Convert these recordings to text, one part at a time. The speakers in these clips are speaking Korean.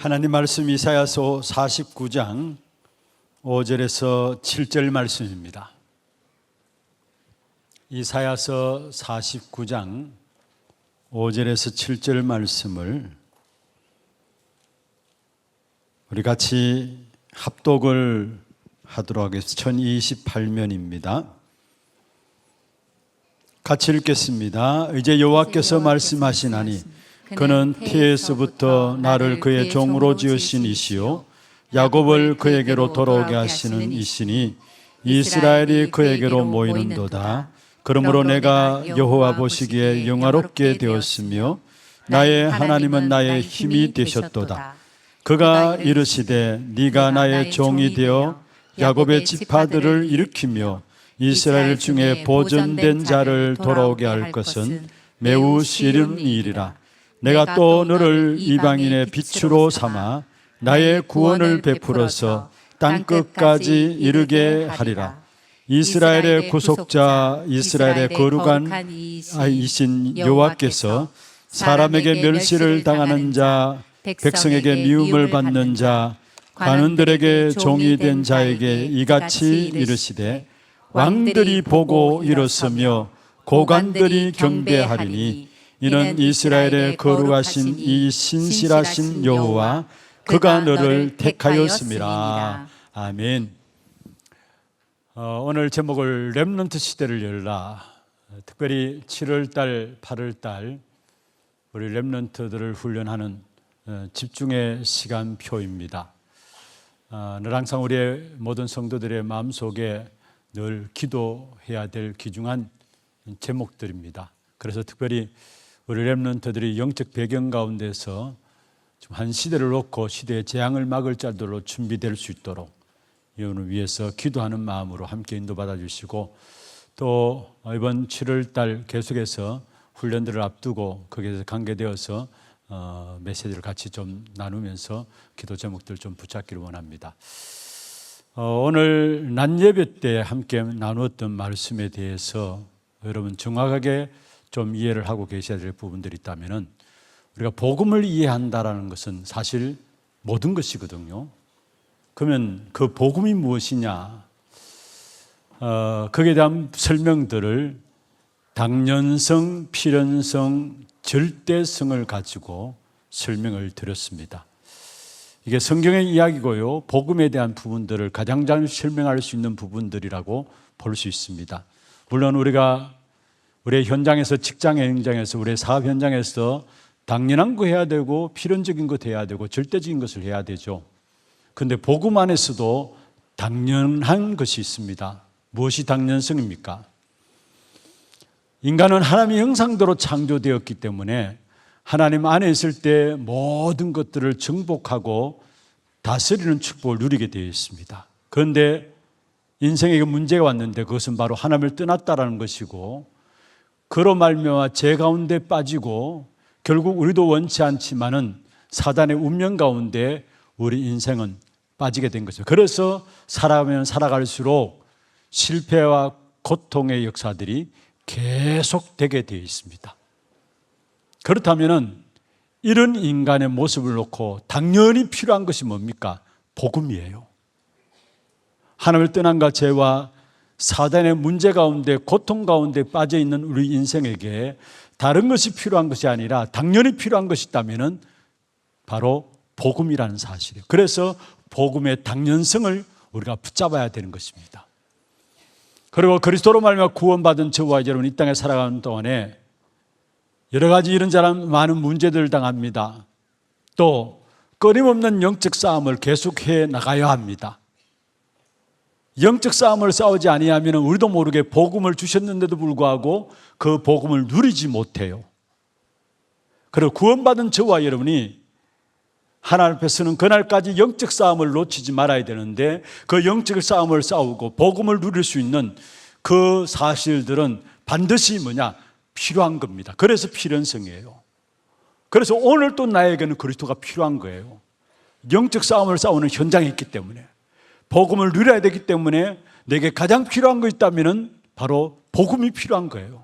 하나님 말씀 이사야서 49장 5절에서 7절 말씀입니다. 이사야서 49장 5절에서 7절 말씀을 우리 같이 합독을 하도록 하겠습니다. 1028면입니다. 같이 읽겠습니다. 이제 여호와께서 말씀하시나니 그는 태에서부터 나를 그의 종으로 지으신 이시요 야곱을 그에게로 돌아오게 하시는 이시니 이스라엘이 그에게로 모이는도다. 그러므로 내가 여호와 보시기에 영화롭게 되었으며 나의 하나님은 나의 힘이 되셨도다. 그가 이르시되 네가 나의 종이 되어 야곱의 지파들을 일으키며 이스라엘 중에 보존된 자를 돌아오게 할 것은 매우 쉬운 일이라. 내가 또 너를 이방인의 빛으로 삼아 나의 구원을 베풀어서 땅끝까지 이르게 하리라. 이스라엘의 구속자, 이스라엘의 거룩한 이신 여호와께서 사람에게 멸시를 당하는 자, 백성에게 미움을 받는 자, 관원들에게 종이 된 자에게 이같이 이르시되 왕들이 보고 일었으며 고관들이 경배하리니 이는 이스라엘의 거룩하신 이 신실하신 여호와 그가 너를 택하였음이라. 아멘. 오늘 제목을 렘넌트 시대를 열라. 특별히 7월달, 8월달 우리 렘넌트들을 훈련하는 집중의 시간표입니다. 늘 항상 우리의 모든 성도들의 마음속에 늘 기도해야 될 귀중한 제목들입니다. 그래서 특별히 우리 렘넌트들이 영적 배경 가운데서 한 시대를 놓고 시대의 재앙을 막을 자들로 준비될 수 있도록 이혼을 위해서 기도하는 마음으로 함께 인도받아 주시고, 또 이번 7월달 계속해서 훈련들을 앞두고 거기에서 관계되어서 메시지를 같이 좀 나누면서 기도 제목들 좀 붙잡기를 원합니다. 오늘 낮 예배 때 함께 나누었던 말씀에 대해서 여러분 정확하게 좀 이해를 하고 계셔야 될 부분들이 있다면, 우리가 복음을 이해한다는 것은 사실 모든 것이거든요. 그러면 그 복음이 무엇이냐? 거기에 대한 설명들을 당연성, 필연성, 절대성을 가지고 설명을 드렸습니다. 이게 성경의 이야기고요, 복음에 대한 부분들을 가장 잘 설명할 수 있는 부분들이라고 볼 수 있습니다. 물론 우리가 우리의 현장에서, 직장의 현장에서, 우리의 사업 현장에서 당연한 거 해야 되고 필연적인 것 해야 되고 절대적인 것을 해야 되죠. 그런데 복음 안에서도 당연한 것이 있습니다. 무엇이 당연성입니까? 인간은 하나님의 형상대로 창조되었기 때문에 하나님 안에 있을 때 모든 것들을 정복하고 다스리는 축복을 누리게 되어 있습니다. 그런데 인생에 문제가 왔는데 그것은 바로 하나님을 떠났다라는 것이고, 그로 말미암아 죄 가운데 빠지고 결국 우리도 원치 않지만은 사단의 운명 가운데 우리 인생은 빠지게 된 거죠. 그래서 살아가면 살아갈수록 실패와 고통의 역사들이 계속되게 되어 있습니다. 그렇다면 이런 인간의 모습을 놓고 당연히 필요한 것이 뭡니까? 복음이에요. 하나님을 떠난과 죄와 사단의 문제 가운데, 고통 가운데 빠져 있는 우리 인생에게 다른 것이 필요한 것이 아니라 당연히 필요한 것이 있다면 바로 복음이라는 사실이에요. 그래서 복음의 당연성을 우리가 붙잡아야 되는 것입니다. 그리고 그리스도로 말미암아 구원받은 저와 여러분 이 땅에 살아가는 동안에 여러 가지 이런저런 많은 문제들을 당합니다. 또 끊임없는 영적 싸움을 계속해 나가야 합니다. 영적 싸움을 싸우지 아니하면 우리도 모르게 복음을 주셨는데도 불구하고 그 복음을 누리지 못해요. 그리고 구원받은 저와 여러분이 하나님 앞에서는 그날까지 영적 싸움을 놓치지 말아야 되는데, 그 영적 싸움을 싸우고 복음을 누릴 수 있는 그 사실들은 반드시 뭐냐? 필요한 겁니다. 그래서 필연성이에요. 그래서 오늘 또 나에게는 그리스도가 필요한 거예요. 영적 싸움을 싸우는 현장에 있기 때문에, 복음을 누려야 되기 때문에 내게 가장 필요한 거 있다면 바로 복음이 필요한 거예요.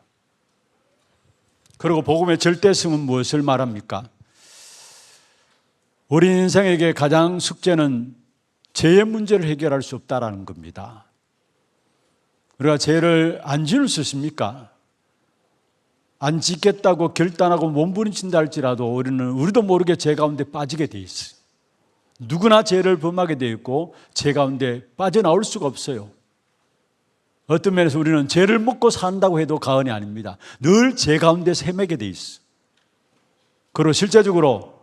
그리고 복음의 절대성은 무엇을 말합니까? 우리 인생에게 가장 숙제는 죄의 문제를 해결할 수 없다라는 겁니다. 우리가 죄를 안 지을 수 있습니까? 안 짓겠다고 결단하고 몸부림친다 할지라도 우리도 모르게 죄 가운데 빠지게 돼 있어요. 누구나 죄를 범하게 돼 있고 죄 가운데 빠져나올 수가 없어요. 어떤 면에서 우리는 죄를 먹고 산다고 해도 과언이 아닙니다. 늘 죄 가운데서 헤매게 돼 있어요. 그리고 실제적으로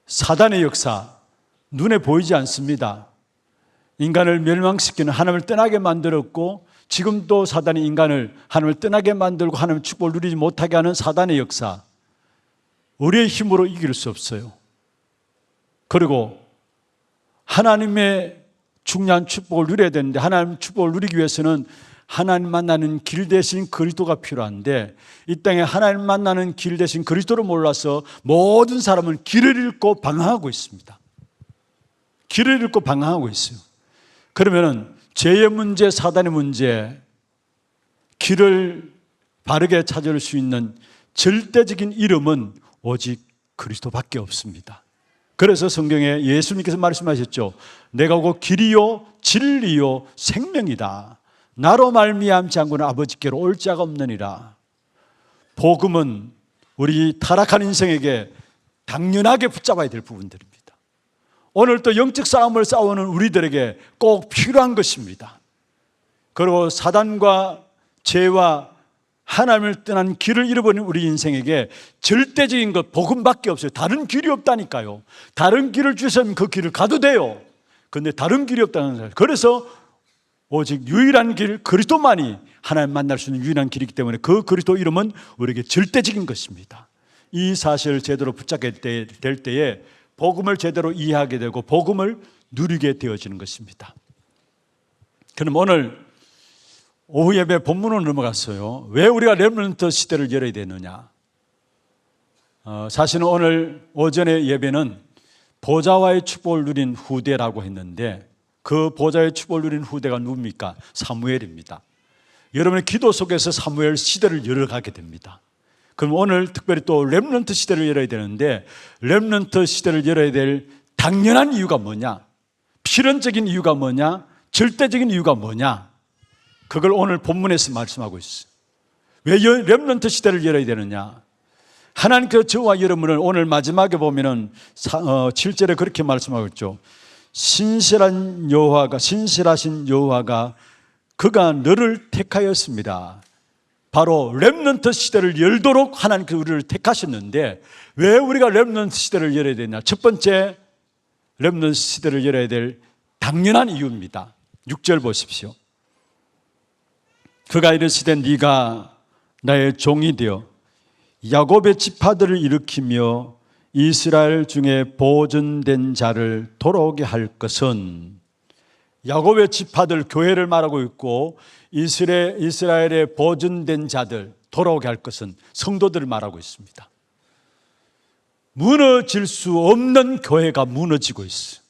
사단의 역사, 눈에 보이지 않습니다. 인간을 멸망시키는, 하나님을 떠나게 만들었고 지금도 사단이 인간을 하나님을 떠나게 만들고 하나님의 축복을 누리지 못하게 하는 사단의 역사, 우리의 힘으로 이길 수 없어요. 그리고 하나님의 중요한 축복을 누려야 되는데, 하나님의 축복을 누리기 위해서는 하나님 만나는 길 대신 그리스도가 필요한데, 이 땅에 하나님 만나는 길 대신 그리스도를 몰라서 모든 사람은 길을 잃고 방황하고 있습니다. 길을 잃고 방황하고 있어요. 그러면은 죄의 문제, 사단의 문제, 길을 바르게 찾을 수 있는 절대적인 이름은 오직 그리스도밖에 없습니다. 그래서 성경에 예수님께서 말씀하셨죠. 내가 곧 길이요 진리요 생명이다. 나로 말미암지 않고는 아버지께로 올 자가 없느니라. 복음은 우리 타락한 인생에게 당연하게 붙잡아야 될 부분들입니다. 오늘 또 영적 싸움을 싸우는 우리들에게 꼭 필요한 것입니다. 그리고 사단과 죄와 하나님을 떠난 길을 잃어버린 우리 인생에게 절대적인 것 복음밖에 없어요. 다른 길이 없다니까요. 다른 길을 주시면 그 길을 가도 돼요. 그런데 다른 길이 없다는 거예요. 그래서 오직 유일한 길 그리스도만이 하나님 만날 수 있는 유일한 길이기 때문에 그 그리스도 이름은 우리에게 절대적인 것입니다. 이 사실을 제대로 붙잡게 될 때에 복음을 제대로 이해하게 되고 복음을 누리게 되어지는 것입니다. 그럼 오늘 오후 예배 본문으로 넘어갔어요. 왜 우리가 렘넌트 시대를 열어야 되느냐? 사실은 오늘 오전의 예배는 보좌와의 축복을 누린 후대라고 했는데, 그 보좌의 축복을 누린 후대가 누굽니까? 사무엘입니다. 여러분의 기도 속에서 사무엘 시대를 열어가게 됩니다. 그럼 오늘 특별히 또 렘넌트 시대를 열어야 되는데, 렘넌트 시대를 열어야 될 당연한 이유가 뭐냐? 필연적인 이유가 뭐냐? 절대적인 이유가 뭐냐? 그걸 오늘 본문에서 말씀하고 있어요. 왜 렘넌트 시대를 열어야 되느냐? 하나님께서 저와 여러분을 오늘 마지막에 보면은 7절에 그렇게 말씀하고 있죠. 신실하신 여호와가 그가 너를 택하였습니다. 바로 렘넌트 시대를 열도록 하나님께서 우리를 택하셨는데, 왜 우리가 렘넌트 시대를 열어야 되냐? 첫 번째, 렘넌트 시대를 열어야 될 당연한 이유입니다. 6절 보십시오. 그가 이르시되 네가 나의 종이 되어 야곱의 지파들을 일으키며 이스라엘 중에 보존된 자를 돌아오게 할 것은, 야곱의 지파들, 교회를 말하고 있고, 이스라엘의 보존된 자들 돌아오게 할 것은 성도들을 말하고 있습니다. 무너질 수 없는 교회가 무너지고 있어요.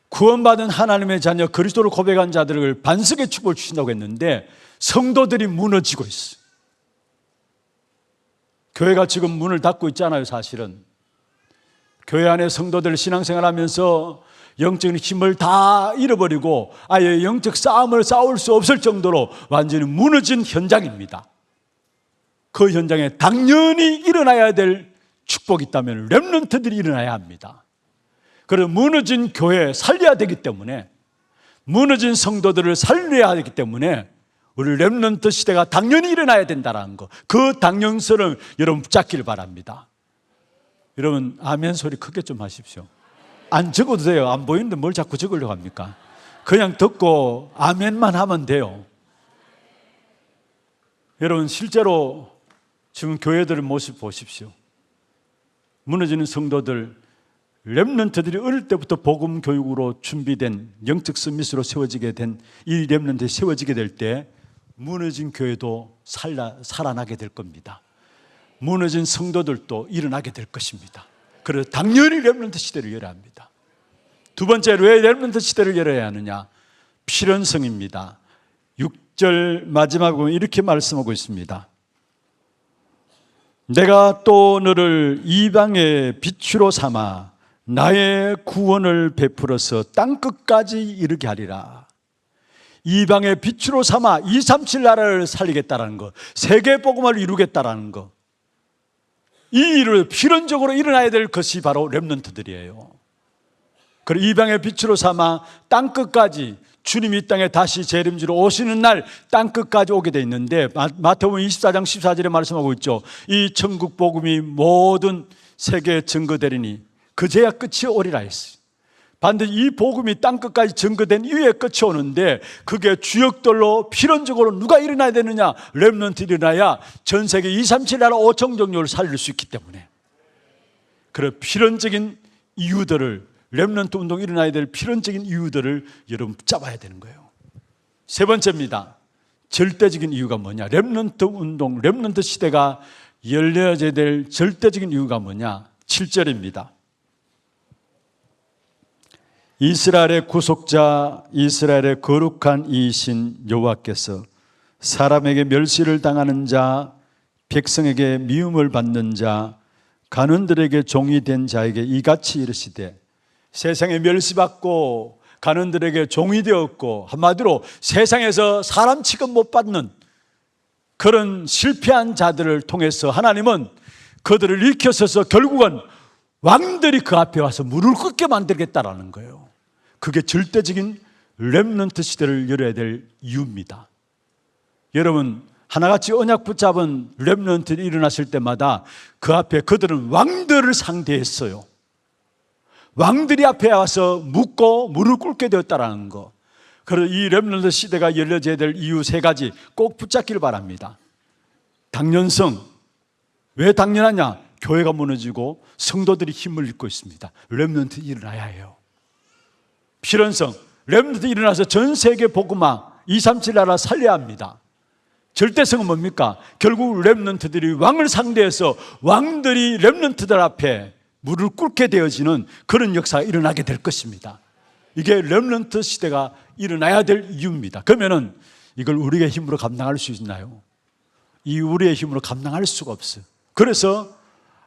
구원받은 하나님의 자녀 그리스도를 고백한 자들을 반석의 축복을 주신다고 했는데 성도들이 무너지고 있어요. 교회가 지금 문을 닫고 있잖아요. 사실은 교회 안에 성도들 신앙생활하면서 영적인 힘을 다 잃어버리고 아예 영적 싸움을 싸울 수 없을 정도로 완전히 무너진 현장입니다. 그 현장에 당연히 일어나야 될 축복이 있다면 렘넌트들이 일어나야 합니다. 그래서 무너진 교회 살려야 되기 때문에, 무너진 성도들을 살려야 하기 때문에 우리 렘넌트 시대가 당연히 일어나야 된다는 거, 그 당연성을 여러분 붙잡기를 바랍니다. 여러분 아멘 소리 크게 좀 하십시오. 안 적어도 돼요. 안 보이는데 뭘 자꾸 적으려고 합니까? 그냥 듣고 아멘만 하면 돼요. 여러분 실제로 지금 교회들의 모습 보십시오. 무너지는 성도들, 렘넌트들이 어릴 때부터 복음 교육으로 준비된 영적 서밋으로 세워지게 된 이 렘넌트에 세워지게 될 때 무너진 교회도 살아나게 될 겁니다. 무너진 성도들도 일어나게 될 것입니다. 그래서 당연히 렘넌트 시대를 열어야 합니다. 두 번째로 왜 렘넌트 시대를 열어야 하느냐? 필연성입니다. 6절 마지막에 보면 이렇게 말씀하고 있습니다. 내가 또 너를 이방의 빛으로 삼아 나의 구원을 베풀어서 땅끝까지 이르게 하리라. 이방의 빛으로 삼아 237 나라를 살리겠다라는 것, 세계 복음을 이루겠다라는 것, 이 일을 필연적으로 일어나야 될 것이 바로 렘넌트들이에요. 그리고 이방의 빛으로 삼아 땅끝까지, 주님이 이 땅에 다시 재림지로 오시는 날 땅끝까지 오게 돼 있는데, 마태복음 24장 14절에 말씀하고 있죠. 이 천국 복음이 모든 세계에 증거되리니 그제야 끝이 오리라 했어요. 반드시 이 복음이 땅끝까지 증거된 이후에 끝이 오는데, 그게 주역들로 필연적으로 누가 일어나야 되느냐? 렘넌트 일어나야 전 세계 237 나라 5천 종족을 살릴 수 있기 때문에, 그런 필연적인 이유들을, 렘넌트 운동이 일어나야 될 필연적인 이유들을 여러분 붙잡아야 되는 거예요. 세 번째입니다. 절대적인 이유가 뭐냐? 렘넌트 운동, 렘넌트 시대가 열려야 될 절대적인 이유가 뭐냐? 7절입니다. 이스라엘의 구속자, 이스라엘의 거룩한 이이신 여호와께서 사람에게 멸시를 당하는 자, 백성에게 미움을 받는 자, 간원들에게 종이 된 자에게 이같이 이르시되, 세상에 멸시받고 간원들에게 종이 되었고, 한마디로 세상에서 사람 취급 못 받는 그런 실패한 자들을 통해서 하나님은 그들을 일으켜서서 결국은 왕들이 그 앞에 와서 무릎 꿇게 만들겠다라는 거예요. 그게 절대적인 렘넌트 시대를 열어야 될 이유입니다. 여러분, 하나같이 언약 붙잡은 렘넌트들이 일어났을 때마다 그 앞에 그들은 왕들을 상대했어요. 왕들이 앞에 와서 묻고 무릎 꿇게 되었다는 거. 그래서 이 렘넌트 시대가 열려져야 될 이유 세 가지 꼭 붙잡기를 바랍니다. 당연성. 왜 당연하냐? 교회가 무너지고 성도들이 힘을 잃고 있습니다. 렘넌트 일어나야 해요. 필연성. 렘넌트 일어나서 전 세계 복음화 237 나라 살려야 합니다. 절대성은 뭡니까? 결국 렘넌트들이 왕을 상대해서 왕들이 렘넌트들 앞에 무릎 꿇게 되어지는 그런 역사가 일어나게 될 것입니다. 이게 렘넌트 시대가 일어나야 될 이유입니다. 그러면은 이걸 우리의 힘으로 감당할 수 있나요? 이 우리의 힘으로 감당할 수가 없어요. 그래서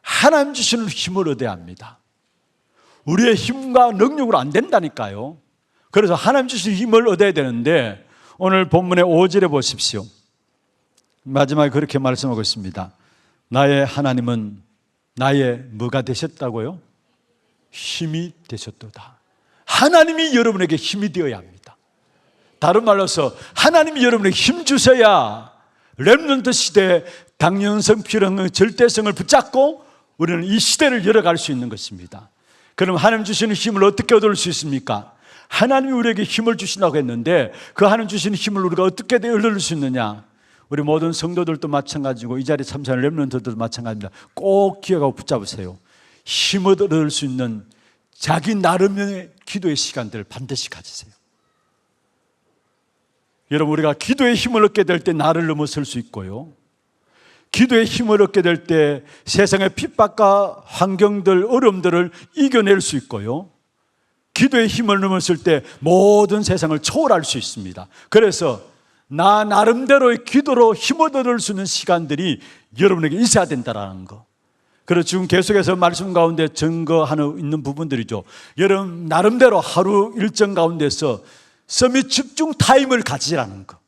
하나님 주시는 힘을 얻어야 합니다. 우리의 힘과 능력으로 안 된다니까요. 그래서 하나님 주시는 힘을 얻어야 되는데, 오늘 본문의 5절에 보십시오. 마지막에 그렇게 말씀하고 있습니다. 나의 하나님은 나의 뭐가 되셨다고요? 힘이 되셨도다. 하나님이 여러분에게 힘이 되어야 합니다. 다른 말로서 하나님이 여러분에게 힘 주셔야 렘넌트 시대의 당연성, 필연성, 절대성을 붙잡고 우리는 이 시대를 열어갈 수 있는 것입니다. 그럼 하나님 주시는 힘을 어떻게 얻을 수 있습니까? 하나님이 우리에게 힘을 주신다고 했는데, 그 하나님 주시는 힘을 우리가 어떻게 얻을 수 있느냐? 우리 모든 성도들도 마찬가지고 이 자리에 참석하는 렘넌트들도 마찬가지입니다. 꼭 기억하고 붙잡으세요. 힘을 얻을 수 있는 자기 나름의 기도의 시간들을 반드시 가지세요. 여러분, 우리가 기도의 힘을 얻게 될 때 나를 넘어설 수 있고요, 기도의 힘을 얻게 될 때 세상의 핍박과 환경들, 어려움들을 이겨낼 수 있고요, 기도의 힘을 넘었을 때 모든 세상을 초월할 수 있습니다. 그래서 나 나름대로의 기도로 힘을 얻을 수 있는 시간들이 여러분에게 있어야 된다는 거. 그래서 지금 계속해서 말씀 가운데 증거하는 있는 부분들이죠. 여러분 나름대로 하루 일정 가운데서 서밋 집중 타임을 가지라는 거.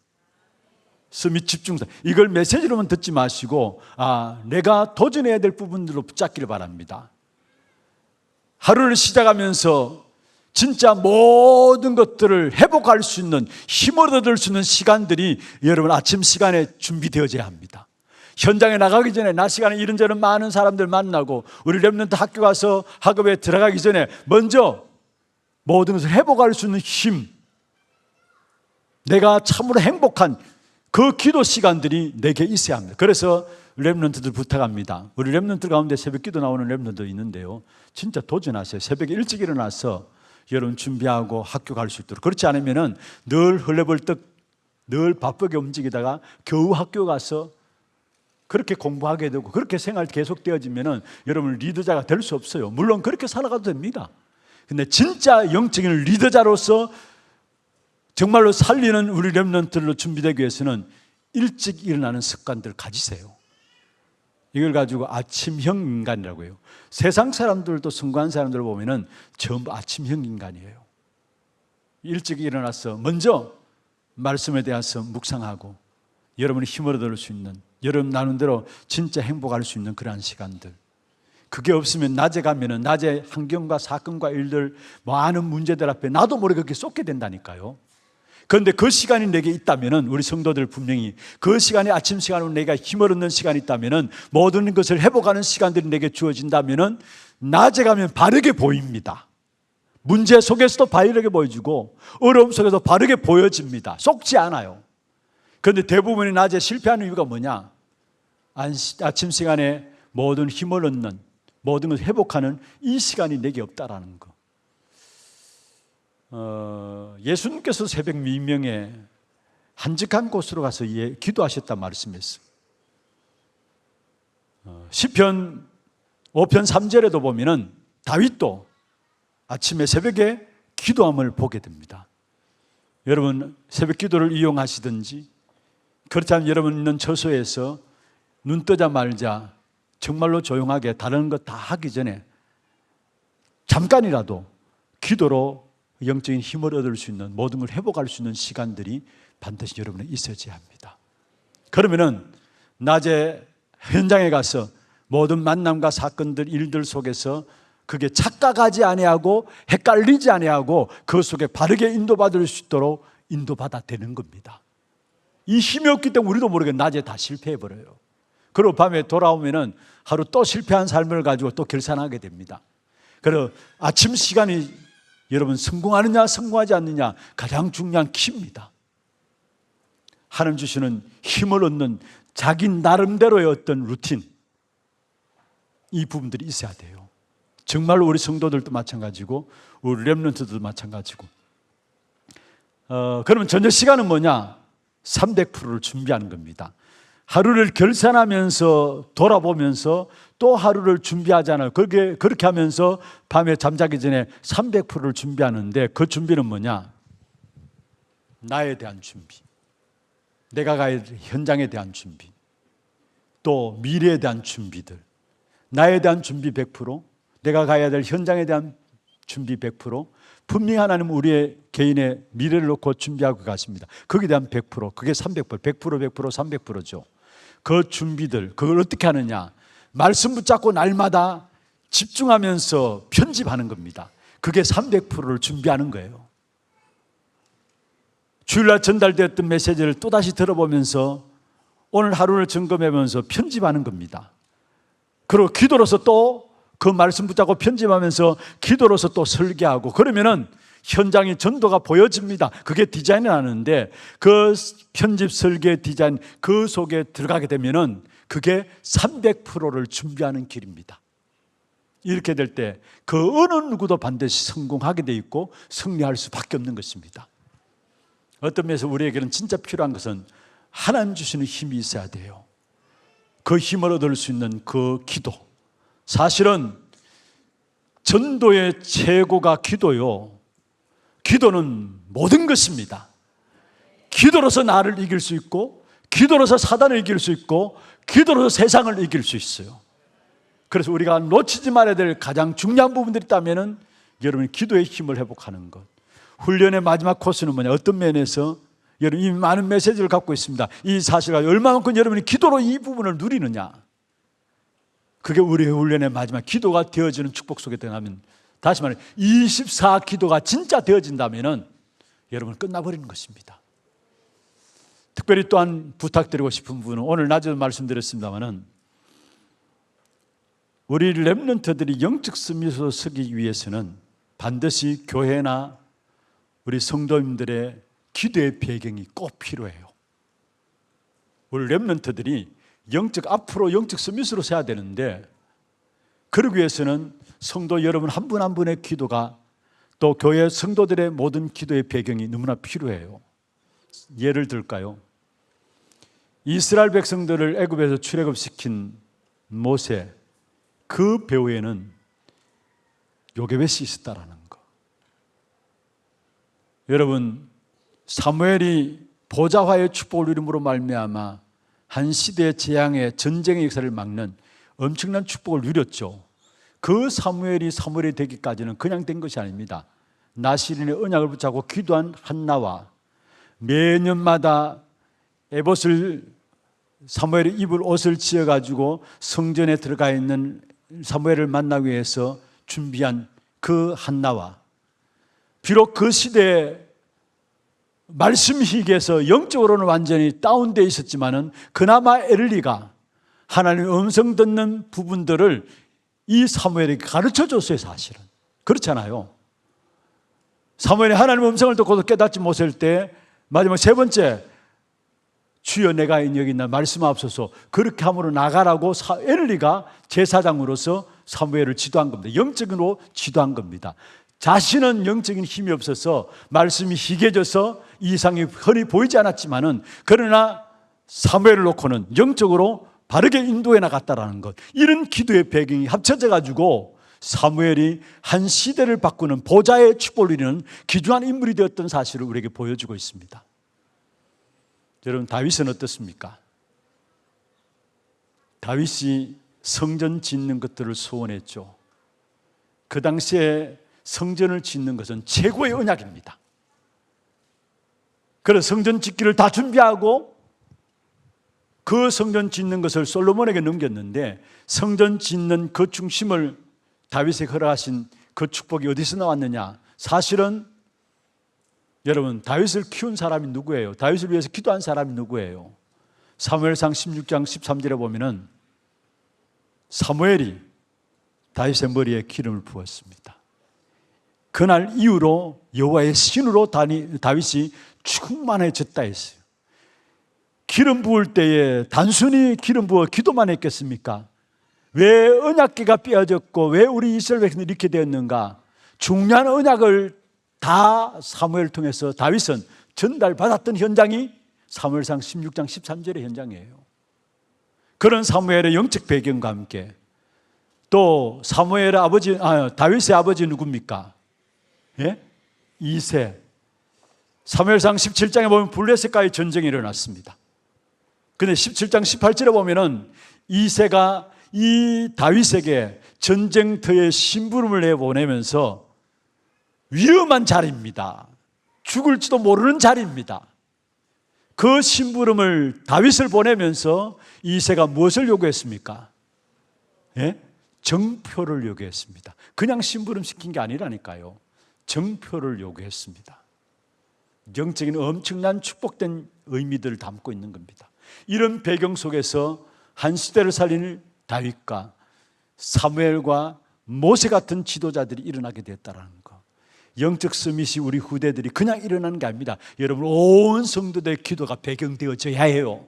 서밋 집중 타임. 이걸 메시지로만 듣지 마시고, 내가 도전해야 될 부분들로 붙잡기를 바랍니다. 하루를 시작하면서 진짜 모든 것들을 회복할 수 있는, 힘을 얻을 수 있는 시간들이 여러분 아침 시간에 준비되어져야 합니다. 현장에 나가기 전에 낮 시간에 이런저런 많은 사람들 만나고, 우리 렘넌트 학교 가서 학업에 들어가기 전에 먼저 모든 것을 회복할 수 있는 힘, 내가 참으로 행복한 그 기도 시간들이 내게 있어야 합니다. 그래서 렘넌트들 부탁합니다. 우리 렘넌트 가운데 새벽 기도 나오는 렘넌트도 있는데요, 진짜 도전하세요. 새벽에 일찍 일어나서 여러분 준비하고 학교 갈 수 있도록. 그렇지 않으면 늘 헐레벌떡 늘 바쁘게 움직이다가 겨우 학교 가서 그렇게 공부하게 되고 그렇게 생활 계속되어지면 여러분 리더자가 될 수 없어요. 물론 그렇게 살아가도 됩니다. 근데 진짜 영적인 리더자로서 정말로 살리는 우리 렘넌트들로 준비되기 위해서는 일찍 일어나는 습관들을 가지세요. 이걸 가지고 아침형 인간이라고 해요. 세상 사람들도 성공한 사람들 보면은 전부 아침형 인간이에요. 일찍 일어나서 먼저 말씀에 대해서 묵상하고 여러분이 힘을 얻을 수 있는, 여러분 나름대로 진짜 행복할 수 있는 그러한 시간들. 그게 없으면 낮에 가면은 낮에 환경과 사건과 일들, 많은 문제들 앞에 나도 모르게 그렇게 쏟게 된다니까요. 그런데 그 시간이 내게 있다면은, 우리 성도들 분명히 그 시간이 아침 시간으로 내가 힘을 얻는 시간이 있다면은, 모든 것을 회복하는 시간들이 내게 주어진다면은 낮에 가면 바르게 보입니다. 문제 속에서도 바르게 보여지고 어려움 속에서 바르게 보여집니다. 속지 않아요. 그런데 대부분이 낮에 실패하는 이유가 뭐냐? 아침 시간에 모든 힘을 얻는, 모든 것을 회복하는 이 시간이 내게 없다라는 거. 예수님께서 새벽 미명에 한적한 곳으로 가서 기도하셨다 말씀했어요. 시편 5편 3절에도 보면은 다윗도 아침에 새벽에 기도함을 보게 됩니다. 여러분 새벽 기도를 이용하시든지, 그렇다면 여러분 있는 처소에서 눈 뜨자마자 정말로 조용하게 다른 것 다 하기 전에 잠깐이라도 기도로 영적인 힘을 얻을 수 있는, 모든 걸 회복할 수 있는 시간들이 반드시 여러분에 있어야지 합니다. 그러면은 낮에 현장에 가서 모든 만남과 사건들, 일들 속에서 그게 착각하지 아니하고 헷갈리지 아니하고 그 속에 바르게 인도받을 수 있도록 인도받아 되는 겁니다. 이 힘이 없기 때문에 우리도 모르게 낮에 다 실패해버려요. 그리고 밤에 돌아오면은 하루 또 실패한 삶을 가지고 또 결산하게 됩니다. 그리고 아침 시간이 여러분 성공하느냐 성공하지 않느냐 가장 중요한 키입니다. 하나님 주시는 힘을 얻는 자기 나름대로의 어떤 루틴, 이 부분들이 있어야 돼요. 정말로 우리 성도들도 마찬가지고 우리 렘넌트들도 마찬가지고. 그러면 저녁 시간은 뭐냐? 300%를 준비하는 겁니다. 하루를 결산하면서 돌아보면서 또 하루를 준비하잖아요. 그렇게 하면서 밤에 잠자기 전에 300%를 준비하는데, 그 준비는 뭐냐? 나에 대한 준비, 내가 가야 될 현장에 대한 준비, 또 미래에 대한 준비들. 나에 대한 준비 100%, 내가 가야 될 현장에 대한 준비 100%, 분명히 하나님은 우리의 개인의 미래를 놓고 준비하고 가십니다. 거기에 대한 100%, 그게 300%, 100%, 300%죠. 그 준비들, 그걸 어떻게 하느냐? 말씀 붙잡고 날마다 집중하면서 편집하는 겁니다. 그게 300%를 준비하는 거예요. 주일날 전달되었던 메시지를 또다시 들어보면서 오늘 하루를 점검하면서 편집하는 겁니다. 그리고 기도로서 또 그 말씀 붙잡고 편집하면서 기도로서 또 설계하고, 그러면은 현장의 전도가 보여집니다. 그게 디자인이 나는데, 그 편집 설계 디자인 그 속에 들어가게 되면은 그게 300%를 준비하는 길입니다. 이렇게 될 때 그 어느 누구도 반드시 성공하게 돼 있고 승리할 수밖에 없는 것입니다. 어떤 면에서 우리에게는 진짜 필요한 것은 하나님 주시는 힘이 있어야 돼요. 그 힘을 얻을 수 있는 그 기도. 사실은 전도의 최고가 기도요. 기도는 모든 것입니다. 기도로서 나를 이길 수 있고, 기도로서 사단을 이길 수 있고, 기도로서 세상을 이길 수 있어요. 그래서 우리가 놓치지 말아야 될 가장 중요한 부분들이 있다면 여러분이 기도의 힘을 회복하는 것. 훈련의 마지막 코스는 뭐냐? 어떤 면에서 여러분 이미 많은 메시지를 갖고 있습니다. 이 사실과 얼마만큼 여러분이 기도로 이 부분을 누리느냐, 그게 우리의 훈련의 마지막 기도가 되어지는 축복 속에 들어가면, 다시 말해 24 기도가 진짜 되어진다면 여러분 끝나버리는 것입니다. 특별히 또한 부탁드리고 싶은 부분은, 오늘 낮에도 말씀드렸습니다마는 우리 렘넌트들이 영적 스미스로 서기 위해서는 반드시 교회나 우리 성도님들의 기도의 배경이 꼭 필요해요. 우리 렘넌트들이 앞으로 영적 스미스로 서야 되는데, 그러기 위해서는 성도 여러분 한 분 한 분의 기도가, 또 교회 성도들의 모든 기도의 배경이 너무나 필요해요. 예를 들까요? 이스라엘 백성들을 애굽에서 출애굽시킨 모세, 그 배후에는 요게벳이 있었다라는 거. 여러분, 사무엘이 보좌화의 축복을 누림으로 말미암아 한 시대의 재앙의 전쟁의 역사를 막는 엄청난 축복을 누렸죠. 그 사무엘이 되기까지는 그냥 된 것이 아닙니다. 나시린의 언약을 붙잡고 기도한 한나와 매년마다 사무엘이 입을 옷을 지어가지고 성전에 들어가 있는 사무엘을 만나기 위해서 준비한 그 한나와, 비록 그 시대에 말씀 희귀에서 영적으로는 완전히 다운되어 있었지만은 그나마 엘리가 하나님의 음성 듣는 부분들을 이 사무엘에게 가르쳐 줬어요. 사실은 그렇잖아요. 사무엘이 하나님의 음성을 듣고도 깨닫지 못할 때 마지막 세 번째, 주여 내가 여기 있나 말씀하옵소서, 그렇게 함으로 나가라고 엘리가 제사장으로서 사무엘을 지도한 겁니다. 영적으로 지도한 겁니다. 자신은 영적인 힘이 없어서 말씀이 희게져서 이상이 흔히 보이지 않았지만은, 그러나 사무엘을 놓고는 영적으로 바르게 인도해 나갔다라는 것, 이런 기도의 배경이 합쳐져 가지고 사무엘이 한 시대를 바꾸는 보좌의 축복을 누리는 귀중한 인물이 되었던 사실을 우리에게 보여주고 있습니다. 여러분, 다윗은 어떻습니까? 다윗이 성전 짓는 것들을 소원했죠. 그 당시에 성전을 짓는 것은 최고의 언약입니다. 그래서 성전 짓기를 다 준비하고 그 성전 짓는 것을 솔로몬에게 넘겼는데, 성전 짓는 그 중심을 다윗에게 허락하신 그 축복이 어디서 나왔느냐? 사실은 여러분, 다윗을 키운 사람이 누구예요? 다윗을 위해서 기도한 사람이 누구예요? 사무엘상 16장 13절에 보면은 사무엘이 다윗의 머리에 기름을 부었습니다. 그날 이후로 여호와의 신으로 다윗이 충만해졌다 했어요. 기름 부을 때에 단순히 기름 부어 기도만 했겠습니까? 왜 언약궤가 빼어졌고 왜 우리 이스라엘 백성들이 이렇게 되었는가? 중요한 언약을 다 사무엘을 통해서 다윗은 전달받았던 현장이 사무엘상 16장 13절의 현장이에요. 그런 사무엘의 영적 배경과 함께 또 다윗의 아버지 누굽니까? 예? 이새. 사무엘상 17장에 보면 블레셋과의 전쟁이 일어났습니다. 근데 17장 18절에 보면은 이새가 이 다윗에게 전쟁터에 심부름을 내보내면서 위험한 자리입니다. 죽을지도 모르는 자리입니다. 그 심부름을 다윗을 보내면서 이새가 무엇을 요구했습니까? 예? 정표를 요구했습니다. 그냥 심부름 시킨 게 아니라니까요. 정표를 요구했습니다. 영적인 엄청난 축복된 의미들을 담고 있는 겁니다. 이런 배경 속에서 한 시대를 살리는 다윗과 사무엘과 모세 같은 지도자들이 일어나게 됐다는 것. 영적 서밋이 우리 후대들이 그냥 일어나는 게 아닙니다. 여러분, 온 성도들의 기도가 배경되어져야 해요.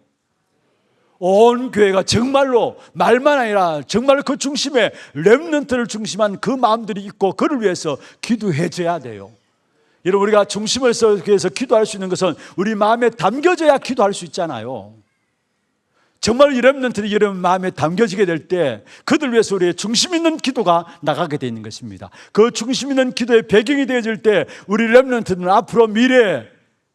온 교회가 정말로 말만 아니라 정말 그 중심에 렘넌트를 중심한 그 마음들이 있고 그를 위해서 기도해줘야 돼요. 여러분, 우리가 중심을 위해서 기도할 수 있는 것은 우리 마음에 담겨져야 기도할 수 있잖아요. 정말 이 렘넌트들이 여러분 마음에 담겨지게 될 때 그들 위해서 우리의 중심 있는 기도가 나가게 되는 것입니다. 그 중심 있는 기도의 배경이 되어질 때 우리 렘넌트들은 앞으로 미래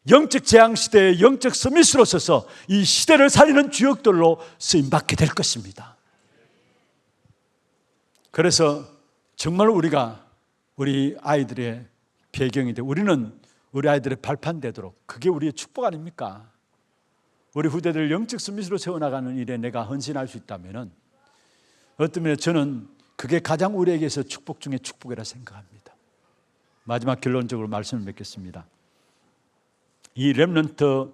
영적 재앙시대의 영적 서밋으로 서서 이 시대를 살리는 주역들로 쓰임받게 될 것입니다. 그래서 정말 우리가 우리 아이들의 배경이 되고 우리는 우리 아이들의 발판 되도록, 그게 우리의 축복 아닙니까? 우리 후대들 영적 서밋으로 세워나가는 일에 내가 헌신할 수 있다면 어떤 면에 저는 그게 가장 우리에게서 축복 중에 축복이라 생각합니다. 마지막 결론적으로 말씀을 맺겠습니다. 이 렘넌트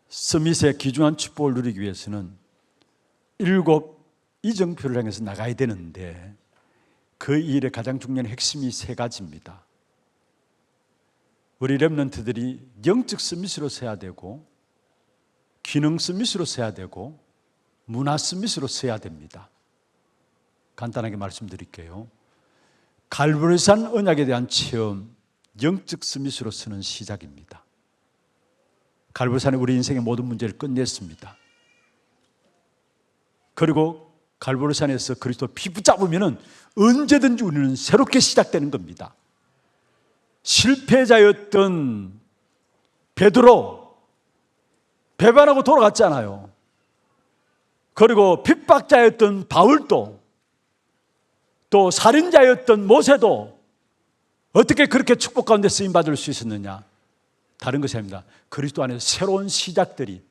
서밋의 귀중한 축복을 누리기 위해서는 7 이정표를 향해서 나가야 되는데 그 일의 가장 중요한 핵심이 3가지입니다. 우리 렘넌트들이 영적 서밋으로 서야 되고, 기능 서밋으로 서야 되고, 문화 서밋으로 서야 됩니다. 간단하게 말씀드릴게요. 갈보리산 언약에 대한 체험, 영적 서밋으로 서는 시작입니다. 갈보리산이 우리 인생의 모든 문제를 끝냈습니다. 그리고 갈보리산에서 그리스도 피 붙잡으면 언제든지 우리는 새롭게 시작되는 겁니다. 실패자였던 베드로 배반하고 돌아갔잖아요. 그리고 핍박자였던 바울도, 또 살인자였던 모세도 어떻게 그렇게 축복 가운데 쓰임받을 수 있었느냐? 다른 것이 아닙니다. 그리스도 안에서 새로운 시작들이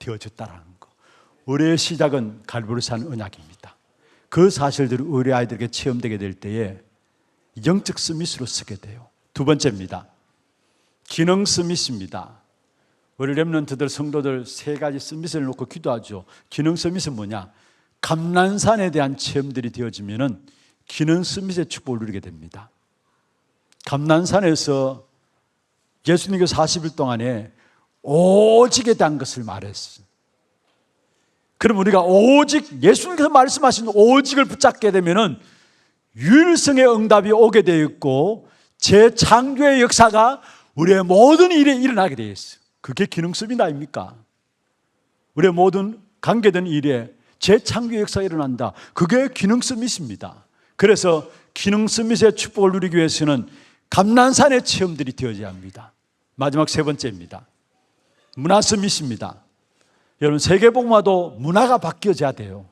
되어졌다는 거. 우리의 시작은 갈보리산 언약입니다. 그 사실들이 우리 아이들에게 체험되게 될 때에 영적 스미스로 쓰게 돼요. 두 번째입니다. 기능 스미스입니다. 우리 렘넌트들 성도들 세 가지 스미스를 놓고 기도하죠. 기능 스미스는 뭐냐? 감난산에 대한 체험들이 되어지면은 기능 스미스의 축복을 누리게 됩니다. 감난산에서 예수님께서 40일 동안에 오직에 대한 것을 말했어요. 그럼 우리가 오직, 예수님께서 말씀하신 오직을 붙잡게 되면은 유일성의 응답이 오게 되어 있고 재창조의 역사가 우리의 모든 일에 일어나게 되어 있어요. 그게 기능성이 아닙니까? 우리의 모든 관계된 일에 재창조의 역사가 일어난다. 그게 기능성이십니다. 그래서 기능성의 축복을 누리기 위해서는 감난산의 체험들이 되어져야 합니다. 마지막 세 번째입니다. 문화성이십니다. 여러분, 세계복음화도 문화가 바뀌어져야 돼요.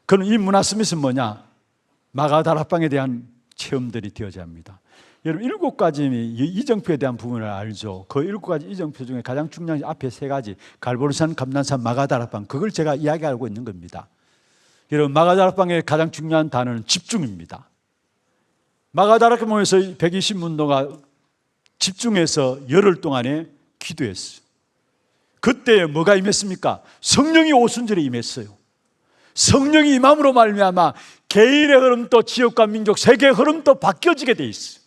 그럼 이 문화성이 뭐냐? 마가다락방에 대한 체험들이 되어져야 합니다. 여러분, 7가지 이정표에 대한 부분을 알죠. 그 7가지 이정표 중에 가장 중요한 앞에 3가지, 갈보리산, 감난산, 마가다락방, 그걸 제가 이야기하고 있는 겁니다. 여러분, 마가다락방의 가장 중요한 단어는 집중입니다. 마가다락방에서 120문도가 집중해서 열흘 동안에 기도했어요. 그때 뭐가 임했습니까? 성령이 오순절에 임했어요. 성령이 임함으로 말미암아 개인의 흐름도 지역과 민족, 세계의 흐름도 바뀌어지게 돼 있어요.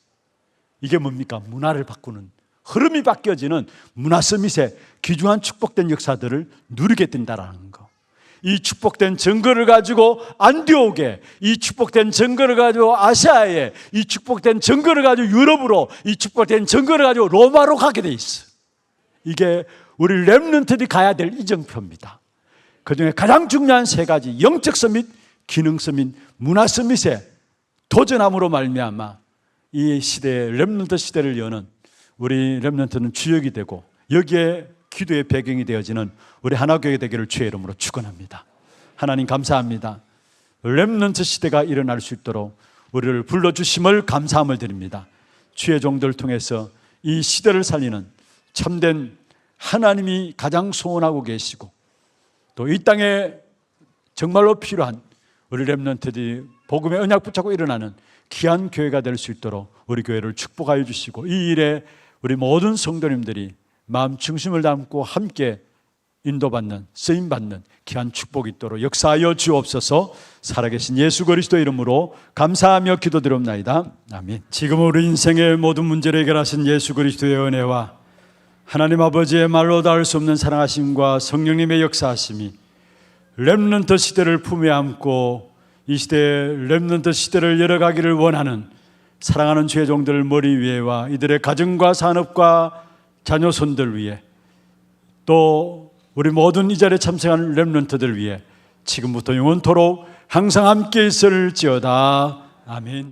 이게 뭡니까? 문화를 바꾸는, 흐름이 바뀌어지는 문화 서밋의 귀중한 축복된 역사들을 누리게 된다는 거. 이 축복된 증거를 가지고 안디옥에, 이 축복된 증거를 가지고 아시아에, 이 축복된 증거를 가지고 유럽으로, 이 축복된 증거를 가지고 로마로 가게 돼 있어요. 이게 우리 렘넌트들이 가야 될 이정표입니다. 그중에 가장 중요한 3가지, 영적 서밋, 기능 서밋, 문화 서밋에 도전함으로 말미암아 이 시대에 렘넌트 시대를 여는 우리 렘넌트는 주역이 되고 여기에 기도의 배경이 되어지는 우리 하나교회 되기를 주의 이름으로 축원합니다. 하나님 감사합니다. 렘넌트 시대가 일어날 수 있도록 우리를 불러주심을 감사함을 드립니다. 주의 종들을 통해서 이 시대를 살리는 참된 하나님이 가장 소원하고 계시고 또 이 땅에 정말로 필요한 우리 렘넌트들이 복음의 언약 붙잡고 일어나는 귀한 교회가 될 수 있도록 우리 교회를 축복하여 주시고 이 일에 우리 모든 성도님들이 마음 중심을 담고 함께 인도받는, 쓰임받는 귀한 축복이 있도록 역사하여 주옵소서. 살아계신 예수 그리스도 이름으로 감사하며 기도드립나이다. 아멘. 지금 우리 인생의 모든 문제를 해결하신 예수 그리스도의 은혜와 하나님 아버지의 말로 닿을 수 없는 사랑하심과 성령님의 역사하심이 렘넌트 시대를 품에 안고 이 시대에 렘넌트 시대를 열어가기를 원하는 사랑하는 주의 종들 머리 위에와 이들의 가정과 산업과 자녀손들 위에 또 우리 모든 이 자리에 참석하는 렘넌트들 위해 지금부터 영원토록 항상 함께 있을지어다. 아멘.